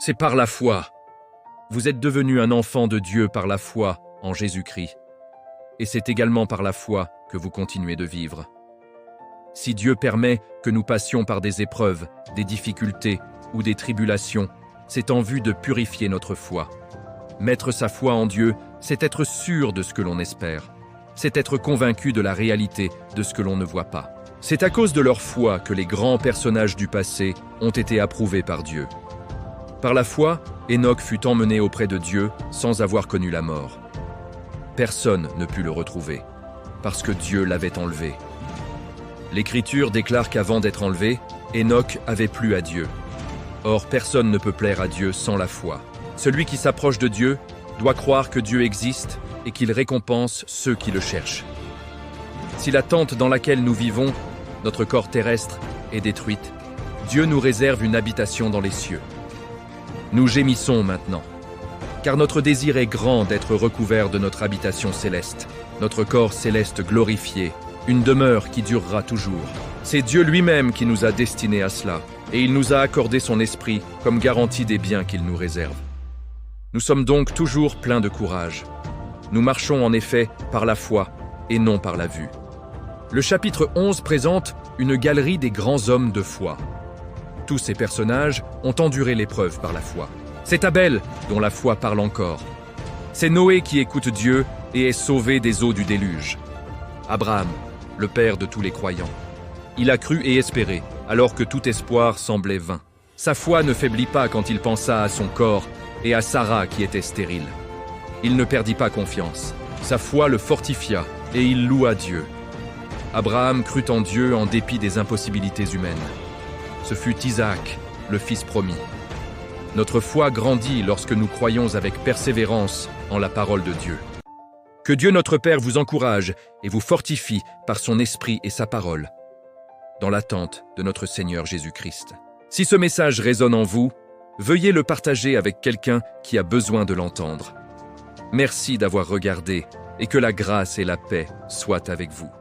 C'est par la foi. Vous êtes devenu un enfant de Dieu par la foi en Jésus-Christ. Et c'est également par la foi que vous continuez de vivre. Si Dieu permet que nous passions par des épreuves, des difficultés ou des tribulations, c'est en vue de purifier notre foi. Mettre sa foi en Dieu, c'est être sûr de ce que l'on espère. C'est être convaincu de la réalité de ce que l'on ne voit pas. C'est à cause de leur foi que les grands personnages du passé ont été approuvés par Dieu. Par la foi, Enoch fut emmené auprès de Dieu sans avoir connu la mort. Personne ne put le retrouver, parce que Dieu l'avait enlevé. L'Écriture déclare qu'avant d'être enlevé, Enoch avait plu à Dieu. Or, personne ne peut plaire à Dieu sans la foi. Celui qui s'approche de Dieu doit croire que Dieu existe et qu'il récompense ceux qui le cherchent. Si la tente dans laquelle nous vivons, notre corps terrestre, est détruite, Dieu nous réserve une habitation dans les cieux. Nous gémissons maintenant, car notre désir est grand d'être recouvert de notre habitation céleste, notre corps céleste glorifié, une demeure qui durera toujours. C'est Dieu lui-même qui nous a destinés à cela, et il nous a accordé son esprit comme garantie des biens qu'il nous réserve. Nous sommes donc toujours pleins de courage. Nous marchons en effet par la foi et non par la vue. Le chapitre 11 présente une galerie des grands hommes de foi. Tous ces personnages ont enduré l'épreuve par la foi. C'est Abel dont la foi parle encore. C'est Noé qui écoute Dieu et est sauvé des eaux du déluge. Abraham, le père de tous les croyants. Il a cru et espéré, alors que tout espoir semblait vain. Sa foi ne faiblit pas quand il pensa à son corps et à Sarah qui était stérile. Il ne perdit pas confiance. Sa foi le fortifia et il loua Dieu. Abraham crut en Dieu en dépit des impossibilités humaines. Ce fut Isaac, le fils promis. Notre foi grandit lorsque nous croyons avec persévérance en la parole de Dieu. Que Dieu notre Père vous encourage et vous fortifie par son esprit et sa parole, dans l'attente de notre Seigneur Jésus-Christ. Si ce message résonne en vous, veuillez le partager avec quelqu'un qui a besoin de l'entendre. Merci d'avoir regardé et que la grâce et la paix soient avec vous.